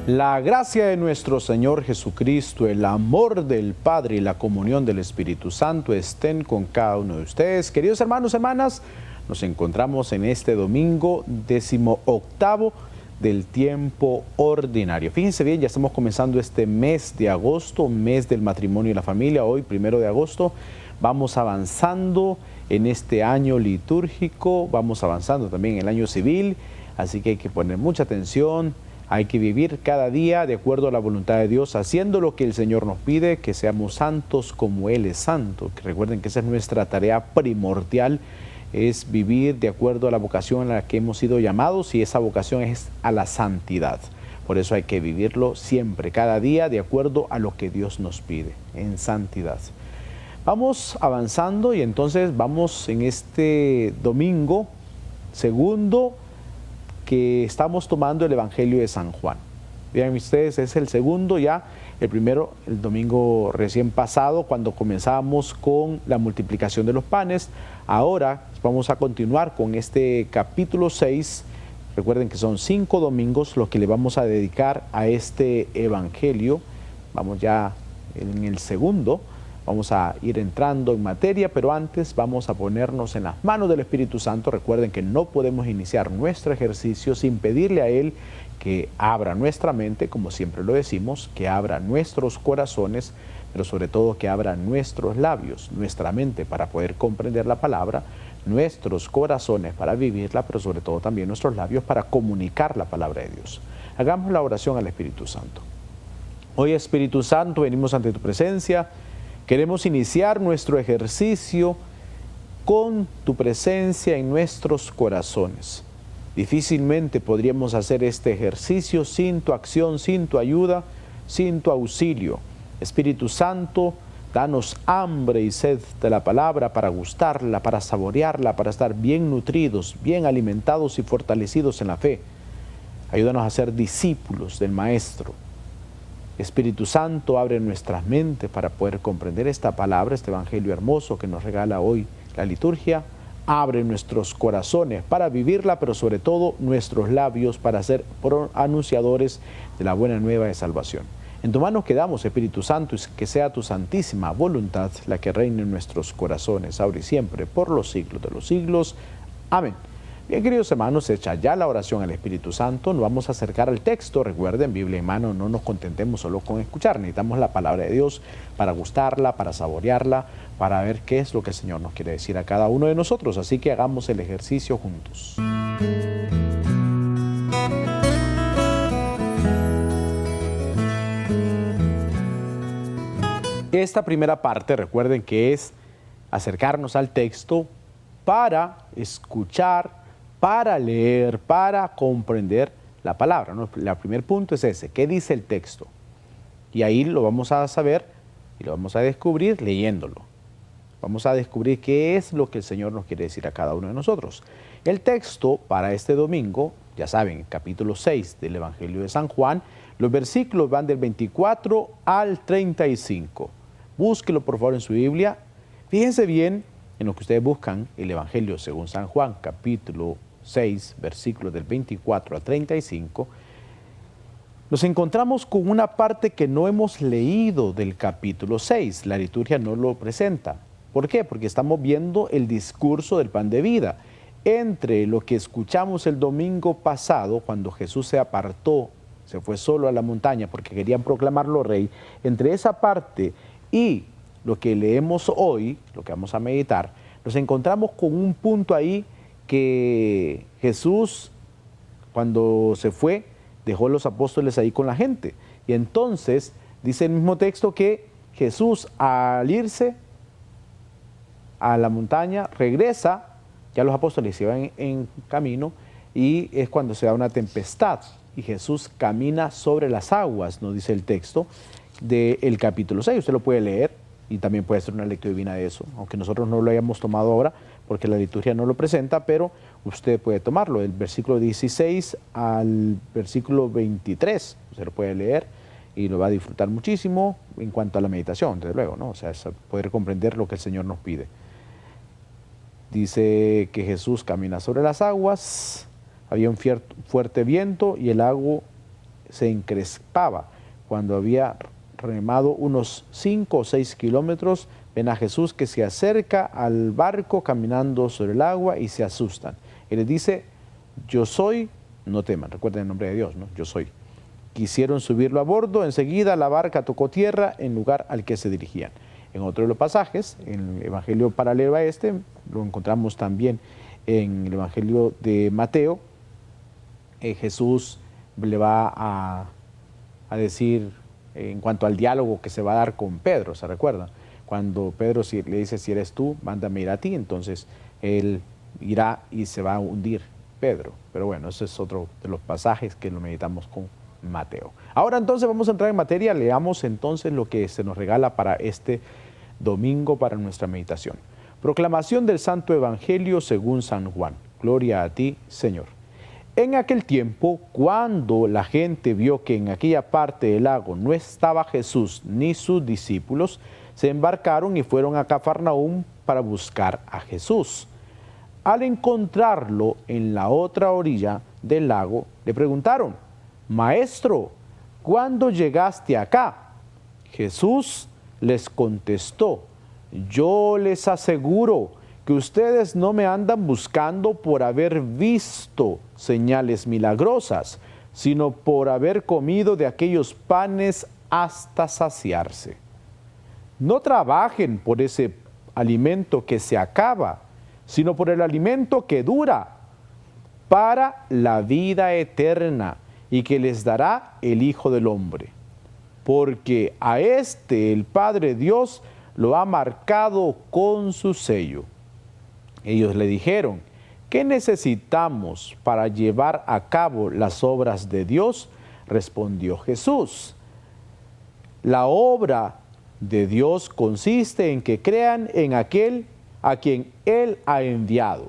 La gracia de nuestro Señor Jesucristo, el amor del Padre y la comunión del Espíritu Santo estén con cada uno de ustedes. Queridos hermanos, hermanas, nos encontramos en este domingo 18º del tiempo ordinario. Fíjense bien, ya estamos comenzando este mes de agosto, mes del matrimonio y la familia. Hoy, 1 de agosto, vamos avanzando en este año litúrgico, vamos avanzando también en el año civil, así que hay que poner mucha atención. Hay que vivir cada día de acuerdo a la voluntad de Dios, haciendo lo que el Señor nos pide, que seamos santos como Él es santo. Que recuerden que esa es nuestra tarea primordial, es vivir de acuerdo a la vocación a la que hemos sido llamados, y esa vocación es a la santidad. Por eso hay que vivirlo siempre, cada día, de acuerdo a lo que Dios nos pide, en santidad. Vamos avanzando y entonces vamos en este domingo segundo que estamos tomando el Evangelio de San Juan. Vean ustedes, es el segundo ya, el primero, el domingo recién pasado, cuando comenzamos con la multiplicación de los panes. Ahora vamos a continuar con este capítulo 6. Recuerden que son 5 domingos los que le vamos a dedicar a este Evangelio. Vamos ya en el segundo. Vamos a ir entrando en materia, pero antes vamos a ponernos en las manos del Espíritu Santo. Recuerden que no podemos iniciar nuestro ejercicio sin pedirle a Él que abra nuestra mente, como siempre lo decimos, que abra nuestros corazones, pero sobre todo que abra nuestros labios, nuestra mente para poder comprender la palabra, nuestros corazones para vivirla, pero sobre todo también nuestros labios para comunicar la palabra de Dios. Hagamos la oración al Espíritu Santo. Hoy, Espíritu Santo, venimos ante tu presencia. Queremos iniciar nuestro ejercicio con tu presencia en nuestros corazones. Difícilmente podríamos hacer este ejercicio sin tu acción, sin tu ayuda, sin tu auxilio. Espíritu Santo, danos hambre y sed de la palabra para gustarla, para saborearla, para estar bien nutridos, bien alimentados y fortalecidos en la fe. Ayúdanos a ser discípulos del Maestro. Espíritu Santo, abre nuestras mentes para poder comprender esta palabra, este evangelio hermoso que nos regala hoy la liturgia. Abre nuestros corazones para vivirla, pero sobre todo nuestros labios para ser anunciadores de la buena nueva de salvación. En tu mano quedamos, Espíritu Santo, y que sea tu santísima voluntad la que reine en nuestros corazones, ahora y siempre, por los siglos de los siglos. Amén. Bien, queridos hermanos, hecha ya la oración al Espíritu Santo, nos vamos a acercar al texto. Recuerden, Biblia en mano, no nos contentemos solo con escuchar, necesitamos la palabra de Dios para gustarla, para saborearla, para ver qué es lo que el Señor nos quiere decir a cada uno de nosotros. Así que hagamos el ejercicio juntos. Esta primera parte, recuerden que es acercarnos al texto para escuchar, para leer, para comprender la palabra, ¿no? El primer punto es ese, ¿qué dice el texto? Y ahí lo vamos a saber y lo vamos a descubrir leyéndolo. Vamos a descubrir qué es lo que el Señor nos quiere decir a cada uno de nosotros. El texto para este domingo, ya saben, capítulo 6 del Evangelio de San Juan, los versículos van del 24 al 35. Búsquelo por favor en su Biblia. Fíjense bien en lo que ustedes buscan, el Evangelio según San Juan, capítulo 6, versículos del 24 al 35, nos encontramos con una parte que no hemos leído del capítulo 6. La liturgia no lo presenta. ¿Por qué? Porque estamos viendo el discurso del pan de vida. Entre lo que escuchamos el domingo pasado, cuando Jesús se apartó, se fue solo a la montaña porque querían proclamarlo rey, entre esa parte y lo que leemos hoy, lo que vamos a meditar, nos encontramos con un punto ahí que Jesús, cuando se fue, dejó a los apóstoles ahí con la gente. Y entonces, dice el mismo texto que Jesús, al irse a la montaña, regresa, ya los apóstoles iban en camino, y es cuando se da una tempestad. Y Jesús camina sobre las aguas, nos dice el texto del capítulo 6. Usted lo puede leer y también puede hacer una lectura divina de eso, aunque nosotros no lo hayamos tomado ahora, porque la liturgia no lo presenta, pero usted puede tomarlo, del versículo 16 al versículo 23, usted lo puede leer y lo va a disfrutar muchísimo en cuanto a la meditación, desde luego, ¿no? O sea, es poder comprender lo que el Señor nos pide. Dice que Jesús camina sobre las aguas, había un fuerte viento y el agua se encrespaba. Cuando había remado unos 5 o 6 kilómetros, ven a Jesús que se acerca al barco caminando sobre el agua y se asustan. Y les dice, yo soy, no teman, recuerden el nombre de Dios, ¿no? Yo soy. Quisieron subirlo a bordo, enseguida la barca tocó tierra en lugar al que se dirigían. En otro de los pasajes, en el Evangelio paralelo a este, lo encontramos también en el Evangelio de Mateo. Jesús le va a decir en cuanto al diálogo que se va a dar con Pedro, ¿se recuerdan? Cuando Pedro le dice, si eres tú, mándame ir a ti, entonces él irá y se va a hundir Pedro. Pero bueno, ese es otro de los pasajes que lo meditamos con Mateo. Ahora entonces vamos a entrar en materia, leamos entonces lo que se nos regala para este domingo para nuestra meditación. Proclamación del Santo Evangelio según San Juan. Gloria a ti, Señor. En aquel tiempo, cuando la gente vio que en aquella parte del lago no estaba Jesús ni sus discípulos, se embarcaron y fueron a Cafarnaúm para buscar a Jesús. Al encontrarlo en la otra orilla del lago, le preguntaron, Maestro, ¿cuándo llegaste acá? Jesús les contestó, yo les aseguro que ustedes no me andan buscando por haber visto señales milagrosas, sino por haber comido de aquellos panes hasta saciarse. No trabajen por ese alimento que se acaba, sino por el alimento que dura, para la vida eterna, y que les dará el Hijo del Hombre. Porque a este el Padre Dios lo ha marcado con su sello. Ellos le dijeron, ¿qué necesitamos para llevar a cabo las obras de Dios? Respondió Jesús. La obra de Dios consiste en que crean en aquel a quien Él ha enviado.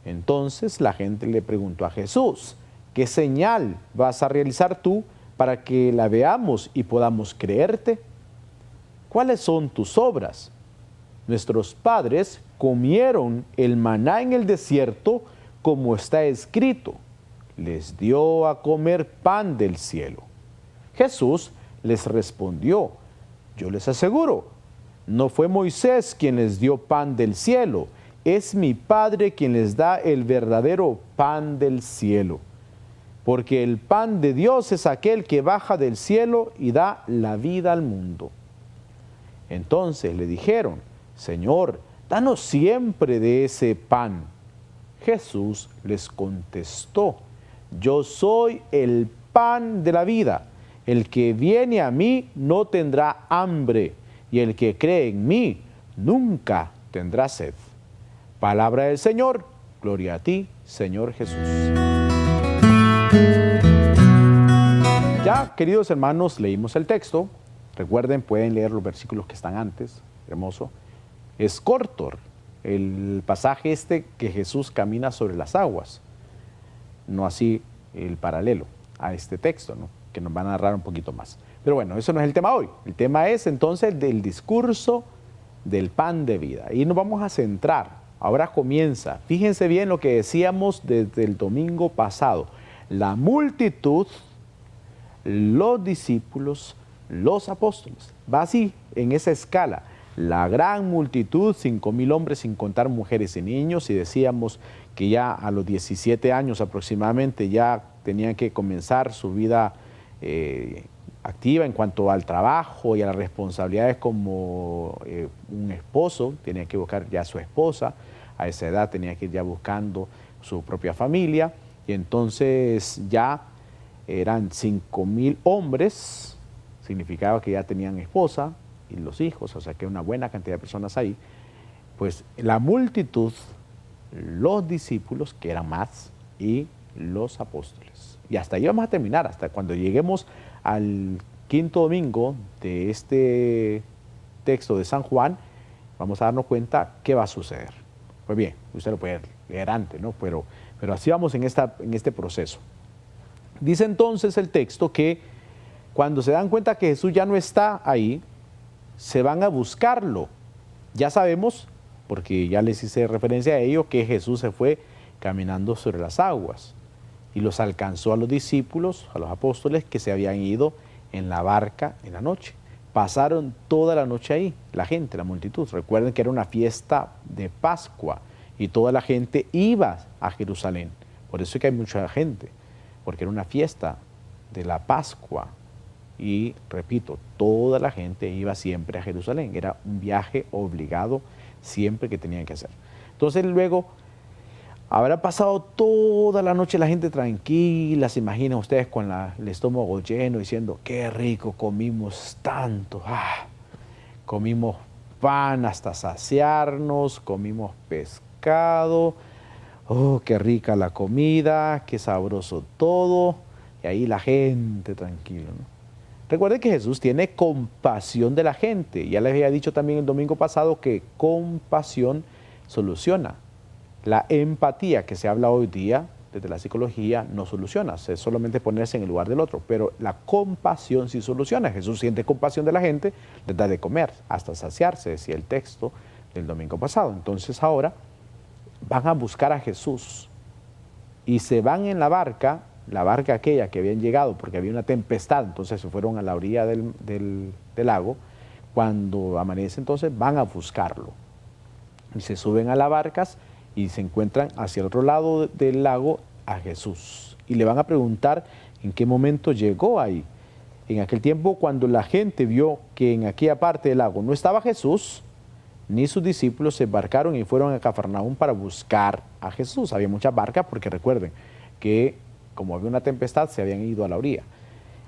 Entonces la gente le preguntó a Jesús, ¿qué señal vas a realizar tú para que la veamos y podamos creerte? ¿Cuáles son tus obras? Nuestros padres comieron el maná en el desierto, como está escrito, les dio a comer pan del cielo. Jesús les respondió, yo les aseguro, no fue Moisés quien les dio pan del cielo, es mi Padre quien les da el verdadero pan del cielo. Porque el pan de Dios es aquel que baja del cielo y da la vida al mundo. Entonces le dijeron, Señor, danos siempre de ese pan. Jesús les contestó, yo soy el pan de la vida. El que viene a mí no tendrá hambre, y el que cree en mí nunca tendrá sed. Palabra del Señor, gloria a ti, Señor Jesús. Ya, queridos hermanos, leímos el texto. Recuerden, pueden leer los versículos que están antes. Hermoso. Es corto el pasaje este que Jesús camina sobre las aguas. No así el paralelo a este texto, ¿no? Que nos van a narrar un poquito más. Pero bueno, eso no es el tema hoy. El tema es entonces del discurso del pan de vida. Y nos vamos a centrar. Ahora comienza. Fíjense bien lo que decíamos desde el domingo pasado. La multitud, los discípulos, los apóstoles. Va así, en esa escala. La gran multitud, 5,000 hombres sin contar mujeres y niños. Y decíamos que ya a los 17 años aproximadamente ya tenían que comenzar su vida activa en cuanto al trabajo y a las responsabilidades como un esposo. Tenía que buscar ya a su esposa. A esa edad tenía que ir ya buscando su propia familia. Y entonces ya eran 5,000 hombres, significaba que ya tenían esposa y los hijos, o sea que una buena cantidad de personas ahí. Pues la multitud, los discípulos, que eran más, y los apóstoles. Y hasta ahí vamos a terminar, hasta cuando lleguemos al quinto domingo de este texto de San Juan, vamos a darnos cuenta qué va a suceder. Pues bien, usted lo puede leer antes, ¿no? Pero así vamos en este proceso. Dice entonces el texto que cuando se dan cuenta que Jesús ya no está ahí, se van a buscarlo. Ya sabemos, porque ya les hice referencia a ello, que Jesús se fue caminando sobre las aguas. y los alcanzó a los discípulos, a los apóstoles que se habían ido en la barca en la noche. Pasaron toda la noche ahí, la gente, la multitud. Recuerden que era una fiesta de Pascua y toda la gente iba a Jerusalén. Por eso es que hay mucha gente, porque era una fiesta de la Pascua. Y repito, toda la gente iba siempre a Jerusalén. Era un viaje obligado siempre que tenían que hacer. Entonces luego habrá pasado toda la noche la gente tranquila, se imaginan ustedes con el estómago lleno diciendo, qué rico, comimos tanto, comimos pan hasta saciarnos, comimos pescado, oh, qué rica la comida, qué sabroso todo, y ahí la gente tranquila, ¿no? Recuerden que Jesús tiene compasión de la gente, ya les había dicho también el domingo pasado que compasión soluciona. La empatía que se habla hoy día desde la psicología no soluciona, es solamente ponerse en el lugar del otro, pero la compasión sí soluciona. Jesús siente compasión de la gente, les da de comer hasta saciarse, decía el texto del domingo pasado. Entonces ahora van a buscar a Jesús y se van en la barca aquella que habían llegado porque había una tempestad, entonces se fueron a la orilla del lago. Cuando amanece entonces van a buscarlo y se suben a las barcas y se encuentran hacia el otro lado del lago a Jesús. Y le van a preguntar en qué momento llegó ahí. En aquel tiempo, cuando la gente vio que en aquella parte del lago no estaba Jesús, ni sus discípulos, se embarcaron y fueron a Cafarnaúm para buscar a Jesús. Había muchas barcas porque recuerden que como había una tempestad, se habían ido a la orilla.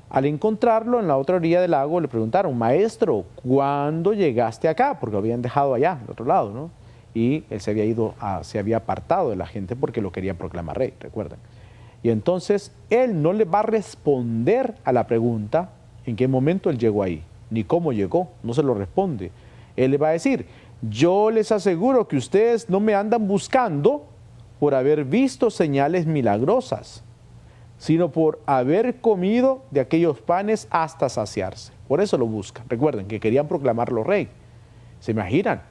Al encontrarlo en la otra orilla del lago, le preguntaron, maestro, ¿cuándo llegaste acá? Porque lo habían dejado allá, al otro lado, ¿no? Y él se había apartado de la gente porque lo quería proclamar rey, recuerden. Y entonces él no le va a responder a la pregunta en qué momento él llegó ahí, ni cómo llegó, no se lo responde. Él le va a decir, yo les aseguro que ustedes no me andan buscando por haber visto señales milagrosas, sino por haber comido de aquellos panes hasta saciarse. Por eso lo buscan. Recuerden que querían proclamarlo rey. ¿Se imaginan?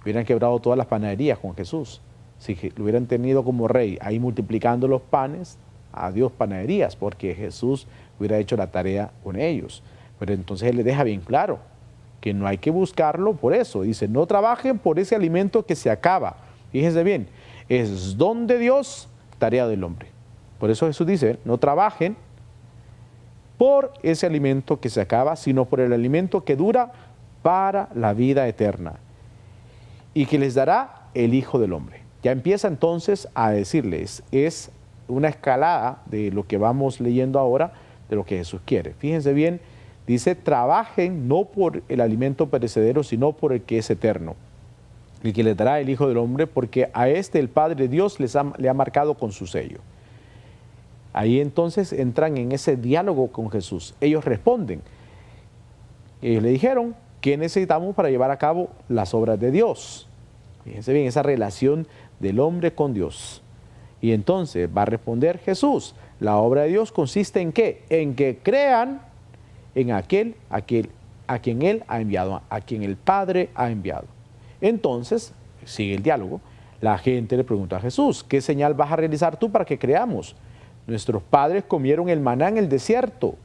Hubieran quebrado todas las panaderías con Jesús. Si lo hubieran tenido como rey, ahí multiplicando los panes, adiós panaderías, porque Jesús hubiera hecho la tarea con ellos. Pero entonces él les deja bien claro que no hay que buscarlo por eso. Dice, no trabajen por ese alimento que se acaba. Fíjense bien, es don de Dios, tarea del hombre. Por eso Jesús dice, no trabajen por ese alimento que se acaba, sino por el alimento que dura para la vida eterna y que les dará el Hijo del Hombre. Ya empieza entonces a decirles, es una escalada de lo que vamos leyendo ahora, de lo que Jesús quiere. Fíjense bien, dice, trabajen no por el alimento perecedero, sino por el que es eterno, el que les dará el Hijo del Hombre, porque a este el Padre Dios le ha marcado con su sello. Ahí entonces entran en ese diálogo con Jesús. Ellos responden. Ellos le dijeron, ¿qué necesitamos para llevar a cabo las obras de Dios? Fíjense bien, esa relación del hombre con Dios. Y entonces va a responder Jesús, la obra de Dios consiste en ¿qué? En que crean en aquel a quien Él ha enviado, a quien el Padre ha enviado. Entonces, sigue el diálogo, la gente le pregunta a Jesús, ¿qué señal vas a realizar tú para que creamos? Nuestros padres comieron el maná en el desierto.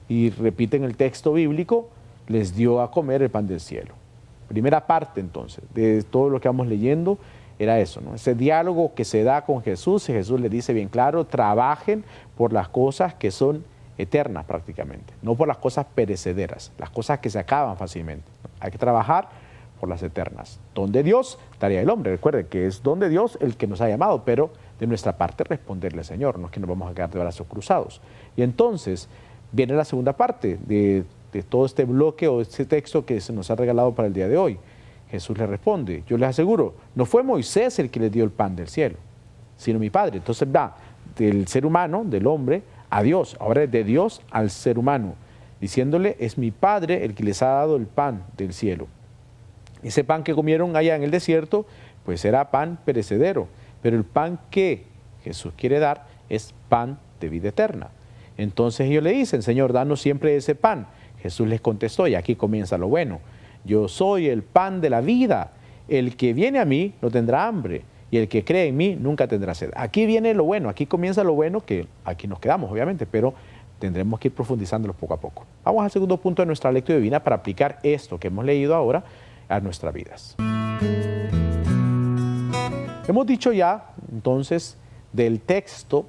Y repiten el texto bíblico, les dio a comer el pan del cielo. Primera parte entonces de todo lo que vamos leyendo era eso, ¿no? Ese diálogo que se da con Jesús, y Jesús le dice bien claro, trabajen por las cosas que son eternas prácticamente, no por las cosas perecederas, las cosas que se acaban fácilmente. Hay que trabajar por las eternas. Don de Dios, tarea del hombre. Recuerden que es don de Dios el que nos ha llamado, pero de nuestra parte responderle, Señor, no es que nos vamos a quedar de brazos cruzados. Y entonces viene la segunda parte de todo este bloque o este texto que se nos ha regalado para el día de hoy. Jesús le responde, yo les aseguro, no fue Moisés el que les dio el pan del cielo, sino mi Padre. Entonces va del ser humano, del hombre, a Dios. Ahora es de Dios al ser humano, diciéndole, es mi Padre el que les ha dado el pan del cielo. Ese pan que comieron allá en el desierto, pues era pan perecedero, pero el pan que Jesús quiere dar es pan de vida eterna. Entonces ellos le dicen, Señor, danos siempre ese pan. Jesús les contestó, y aquí comienza lo bueno, yo soy el pan de la vida, el que viene a mí no tendrá hambre, y el que cree en mí nunca tendrá sed. Aquí viene lo bueno, aquí comienza lo bueno, que aquí nos quedamos obviamente, pero tendremos que ir profundizándolo poco a poco. Vamos al segundo punto de nuestra lectura divina para aplicar esto que hemos leído ahora a nuestras vidas. Hemos dicho ya, entonces, del texto,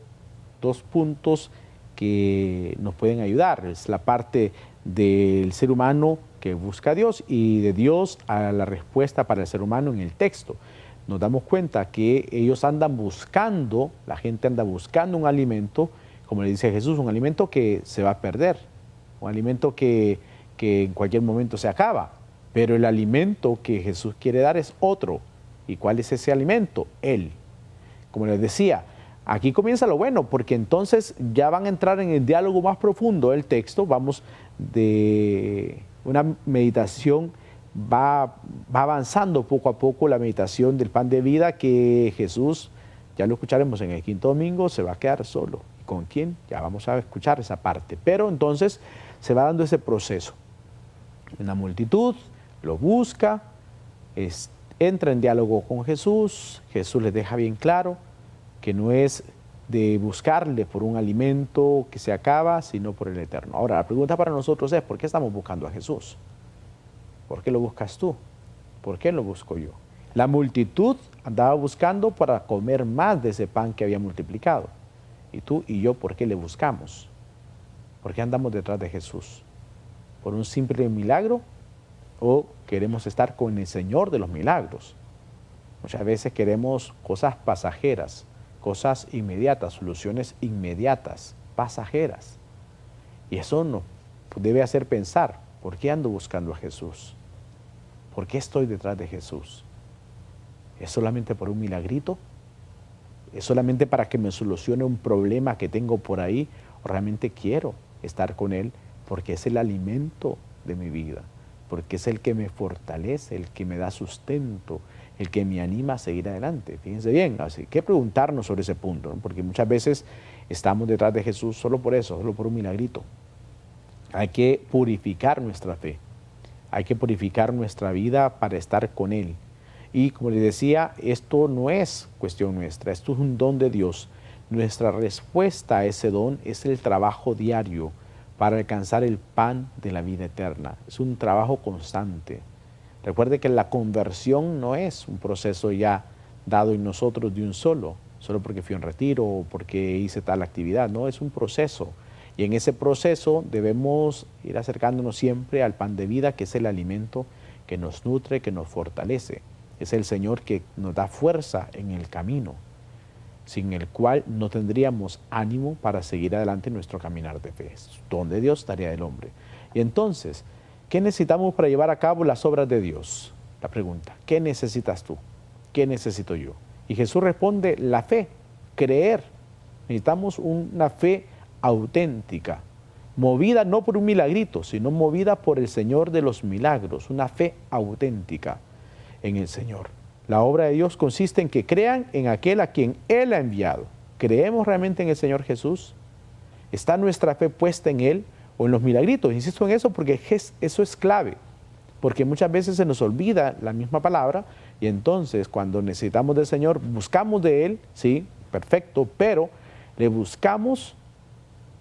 2 puntos que nos pueden ayudar. Es la parte del ser humano que busca a Dios y de Dios a la respuesta para el ser humano en el texto. Nos damos cuenta que ellos andan buscando, la gente anda buscando un alimento, como le dice Jesús, un alimento que se va a perder, un alimento que en cualquier momento se acaba, pero el alimento que Jesús quiere dar es otro. ¿Y cuál es ese alimento? Él. Como les decía, aquí comienza lo bueno, porque entonces ya van a entrar en el diálogo más profundo del texto, vamos de una meditación, va avanzando poco a poco la meditación del pan de vida que Jesús, ya lo escucharemos en el quinto domingo, se va a quedar solo. ¿Con quién? Ya vamos a escuchar esa parte. Pero entonces se va dando ese proceso. Una multitud lo busca, entra en diálogo con Jesús, Jesús les deja bien claro que no es de buscarle por un alimento que se acaba, sino por el eterno. Ahora, la pregunta para nosotros es, ¿por qué estamos buscando a Jesús? ¿Por qué lo buscas tú? ¿Por qué lo busco yo? La multitud andaba buscando para comer más de ese pan que había multiplicado. ¿Y tú y yo por qué le buscamos? ¿Por qué andamos detrás de Jesús? ¿Por un simple milagro? ¿O queremos estar con el Señor de los milagros? Muchas veces queremos cosas pasajeras, cosas inmediatas, soluciones inmediatas, pasajeras. Y eso nos debe hacer pensar, ¿por qué ando buscando a Jesús? ¿Por qué estoy detrás de Jesús? ¿Es solamente por un milagrito? ¿Es solamente para que me solucione un problema que tengo por ahí? ¿O realmente quiero estar con Él porque es el alimento de mi vida? Porque es el que me fortalece, el que me da sustento, el que me anima a seguir adelante. Fíjense bien, así que preguntarnos sobre ese punto, ¿no? Porque muchas veces estamos detrás de Jesús solo por eso, solo por un milagrito. Hay que purificar nuestra fe, hay que purificar nuestra vida para estar con Él. Y como les decía, esto no es cuestión nuestra, esto es un don de Dios. Nuestra respuesta a ese don es el trabajo diario para alcanzar el pan de la vida eterna. Es un trabajo constante. Recuerde que la conversión no es un proceso ya dado en nosotros de un solo porque fui a un retiro o porque hice tal actividad. No, es un proceso. Y en ese proceso debemos ir acercándonos siempre al pan de vida, que es el alimento que nos nutre, que nos fortalece. Es el Señor que nos da fuerza en el camino, sin el cual no tendríamos ánimo para seguir adelante en nuestro caminar de fe. Es don de Dios, tarea del hombre. Y entonces, ¿qué necesitamos para llevar a cabo las obras de Dios? La pregunta, ¿qué necesitas tú? ¿Qué necesito yo? Y Jesús responde, la fe, creer. Necesitamos una fe auténtica, movida no por un milagrito, sino movida por el Señor de los milagros, una fe auténtica en el Señor. La obra de Dios consiste en que crean en aquel a quien Él ha enviado. ¿Creemos realmente en el Señor Jesús? ¿Está nuestra fe puesta en Él o en los milagritos? Insisto en eso porque eso es clave, porque muchas veces se nos olvida la misma palabra y entonces cuando necesitamos del Señor, buscamos de Él, sí, perfecto, pero le buscamos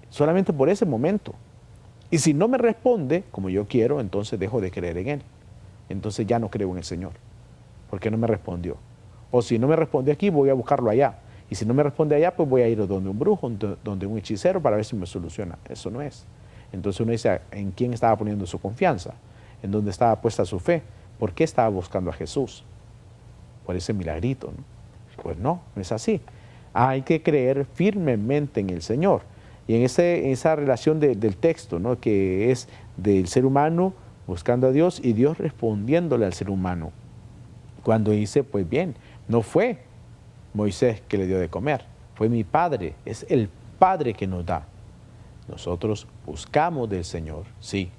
solamente por ese momento. Y si no me responde como yo quiero, entonces dejo de creer en Él. Entonces ya no creo en el Señor, porque no me respondió. O si no me responde aquí, voy a buscarlo allá. Y si no me responde allá, pues voy a ir donde un brujo, donde un hechicero para ver si me soluciona. Eso no es. Entonces uno dice, ¿en quién estaba poniendo su confianza? ¿En dónde estaba puesta su fe? ¿Por qué estaba buscando a Jesús? Por ese milagrito, ¿no? Pues no es así. Hay que creer firmemente en el Señor. Y en esa relación del texto, ¿no? Que es del ser humano buscando a Dios y Dios respondiéndole al ser humano. Cuando dice, pues bien, no fue Moisés que le dio de comer, fue mi Padre, es el Padre que nos da. Nosotros buscamos del Señor, sí,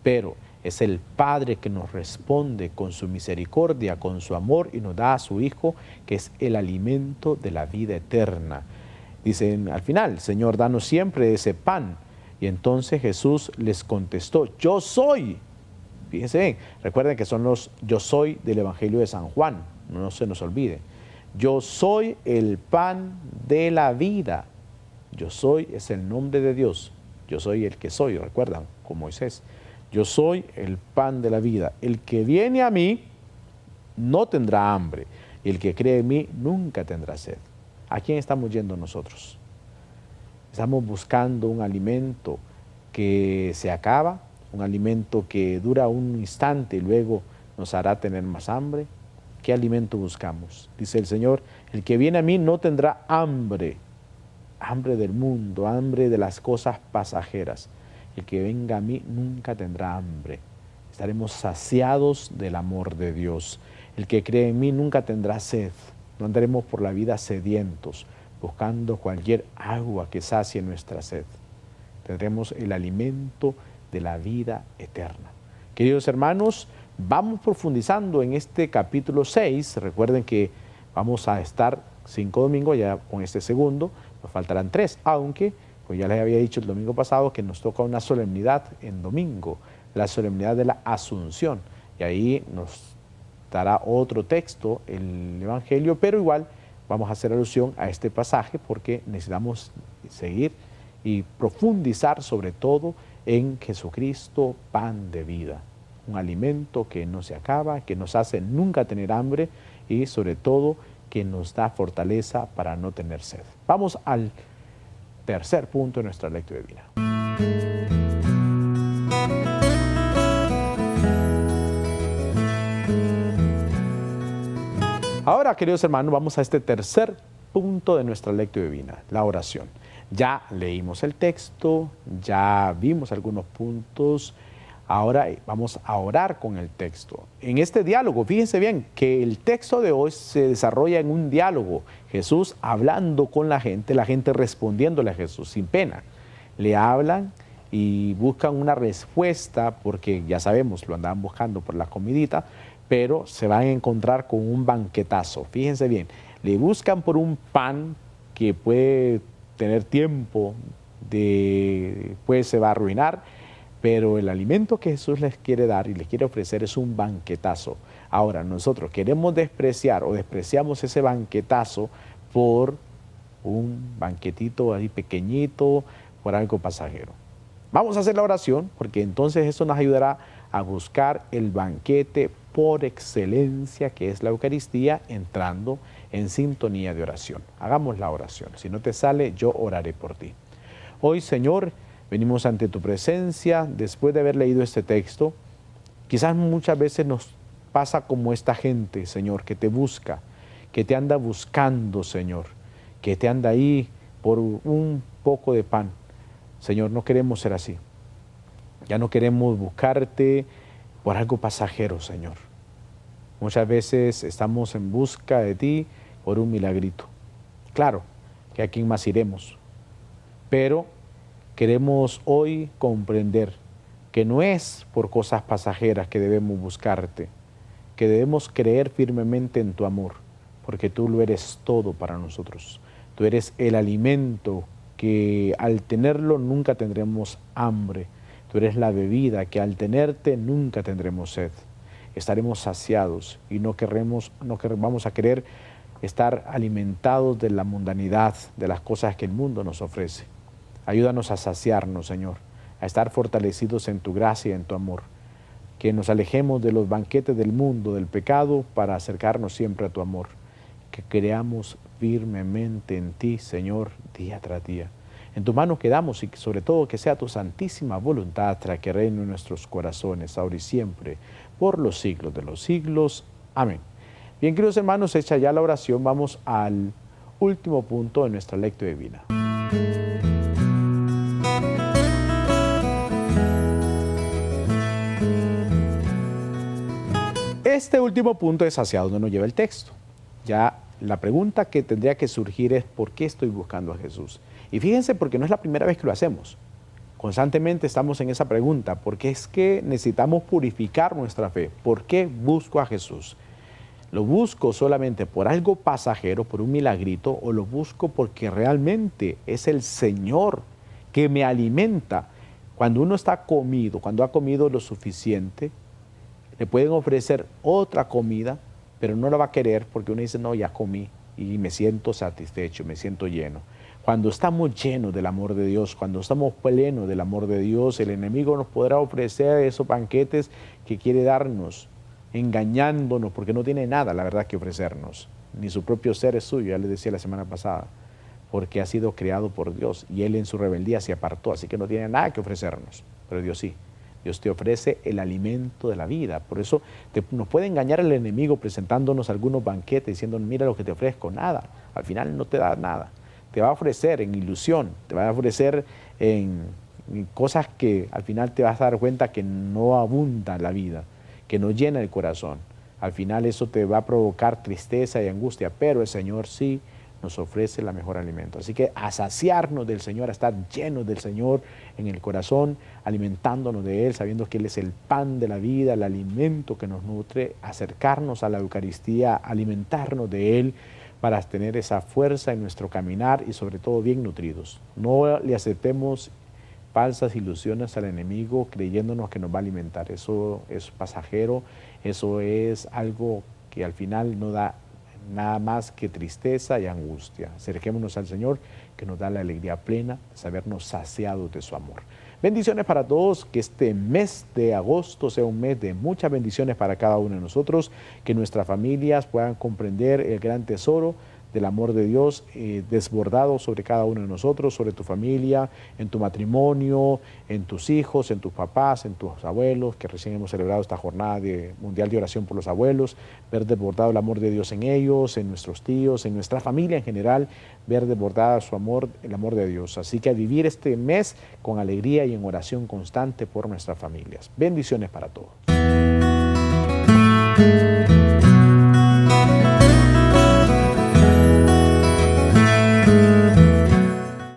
pero es el Padre que nos responde con su misericordia, con su amor y nos da a su Hijo, que es el alimento de la vida eterna. Dicen al final, Señor, danos siempre ese pan. Y entonces Jesús les contestó, yo soy. Fíjense bien, recuerden que son los yo soy del Evangelio de San Juan, no se nos olvide. Yo soy el pan de la vida. Yo soy es el nombre de Dios. Yo soy el que soy, recuerdan, con Moisés. Yo soy el pan de la vida. El que viene a mí no tendrá hambre. Y el que cree en mí nunca tendrá sed. ¿A quién estamos yendo nosotros? Estamos buscando un alimento que se acaba, un alimento que dura un instante y luego nos hará tener más hambre. ¿Qué alimento buscamos? Dice el Señor, el que viene a mí no tendrá hambre, hambre del mundo, hambre de las cosas pasajeras. El que venga a mí nunca tendrá hambre. Estaremos saciados del amor de Dios. El que cree en mí nunca tendrá sed. No andaremos por la vida sedientos, buscando cualquier agua que sacie nuestra sed. Tendremos el alimento de la vida eterna. Queridos hermanos, vamos profundizando en este capítulo 6. Recuerden que vamos a estar 5 domingos, ya con este segundo, nos faltarán 3, aunque pues ya les había dicho el domingo pasado que nos toca una solemnidad en domingo, la solemnidad de la Asunción, y ahí nos dará otro texto, el Evangelio, pero igual vamos a hacer alusión a este pasaje porque necesitamos seguir y profundizar sobre todo en Jesucristo, pan de vida, un alimento que no se acaba, que nos hace nunca tener hambre y sobre todo que nos da fortaleza para no tener sed. Vamos al tercer punto de nuestra lectura divina. Ahora, queridos hermanos, vamos a este tercer punto de nuestra lectura divina, la oración. Ya leímos el texto, ya vimos algunos puntos, ahora vamos a orar con el texto. En este diálogo, fíjense bien que el texto de hoy se desarrolla en un diálogo. Jesús hablando con la gente respondiéndole a Jesús sin pena. Le hablan y buscan una respuesta porque ya sabemos, lo andaban buscando por la comidita, pero se van a encontrar con un banquetazo. Fíjense bien, le buscan por un pan que puede tener tiempo, pues se va a arruinar, pero el alimento que Jesús les quiere dar y les quiere ofrecer es un banquetazo. Ahora, nosotros queremos despreciar o despreciamos ese banquetazo por un banquetito ahí pequeñito, por algo pasajero. Vamos a hacer la oración porque entonces eso nos ayudará a buscar el banquete por excelencia que es la Eucaristía, entrando en sintonía de oración. Hagamos la oración. Si no te sale, yo oraré por ti. Hoy, Señor, venimos ante tu presencia después de haber leído este texto. Quizás muchas veces nos pasa como esta gente, Señor, que te busca, que te anda buscando, Señor, que te anda ahí por un poco de pan. Señor, no queremos ser así. Ya no queremos buscarte por algo pasajero, Señor. Muchas veces estamos en busca de ti por un milagrito. Claro, que a quién más iremos. Pero queremos hoy comprender que no es por cosas pasajeras que debemos buscarte, que debemos creer firmemente en tu amor, porque tú lo eres todo para nosotros. Tú eres el alimento que al tenerlo nunca tendremos hambre. Tú eres la bebida que al tenerte nunca tendremos sed. Estaremos saciados y no vamos a querer estar alimentados de la mundanidad, de las cosas que el mundo nos ofrece. Ayúdanos a saciarnos, Señor, a estar fortalecidos en tu gracia y en tu amor. Que nos alejemos de los banquetes del mundo, del pecado, para acercarnos siempre a tu amor. Que creamos firmemente en ti, Señor, día tras día. En tus manos quedamos y sobre todo que sea tu santísima voluntad la que reine en nuestros corazones, ahora y siempre, por los siglos de los siglos. Amén. Bien, queridos hermanos, hecha ya la oración, vamos al último punto de nuestra lectura divina. Este último punto es hacia dónde nos lleva el texto. Ya la pregunta que tendría que surgir es ¿por qué estoy buscando a Jesús? Y fíjense, porque no es la primera vez que lo hacemos. Constantemente estamos en esa pregunta, porque es que necesitamos purificar nuestra fe. ¿Por qué busco a Jesús? ¿Lo busco solamente por algo pasajero, por un milagrito, o lo busco porque realmente es el Señor que me alimenta? Cuando uno está comido, cuando ha comido lo suficiente, le pueden ofrecer otra comida, pero no la va a querer porque uno dice, no, ya comí, y me siento satisfecho, me siento lleno. Cuando estamos llenos del amor de Dios, cuando estamos plenos del amor de Dios, el enemigo nos podrá ofrecer esos banquetes que quiere darnos, engañándonos, porque no tiene nada, la verdad, que ofrecernos. Ni su propio ser es suyo, ya les decía la semana pasada, porque ha sido creado por Dios y Él en su rebeldía se apartó, así que no tiene nada que ofrecernos, pero Dios sí. Dios te ofrece el alimento de la vida. Por eso nos puede engañar el enemigo presentándonos algunos banquetes, diciendo, mira lo que te ofrezco, nada. Al final no te da nada. Te va a ofrecer en ilusión, te va a ofrecer en cosas que al final te vas a dar cuenta que no abunda la vida, que no llena el corazón. Al final eso te va a provocar tristeza y angustia, pero el Señor sí nos ofrece el mejor alimento. Así que a saciarnos del Señor, a estar llenos del Señor en el corazón, alimentándonos de Él, sabiendo que Él es el pan de la vida, el alimento que nos nutre, acercarnos a la Eucaristía, alimentarnos de Él para tener esa fuerza en nuestro caminar y sobre todo bien nutridos. No le aceptemos falsas ilusiones al enemigo creyéndonos que nos va a alimentar. Eso es pasajero, eso es algo que al final no da nada más que tristeza y angustia. Acerquémonos al Señor, que nos da la alegría plena de sabernos saciados de su amor. Bendiciones para todos, que este mes de agosto sea un mes de muchas bendiciones para cada uno de nosotros, que nuestras familias puedan comprender el gran tesoro del amor de Dios desbordado sobre cada uno de nosotros, sobre tu familia, en tu matrimonio, en tus hijos, en tus papás, en tus abuelos, que recién hemos celebrado esta jornada mundial de oración por los abuelos, ver desbordado el amor de Dios en ellos, en nuestros tíos, en nuestra familia en general, ver desbordada su amor, el amor de Dios. Así que a vivir este mes con alegría y en oración constante por nuestras familias. Bendiciones para todos.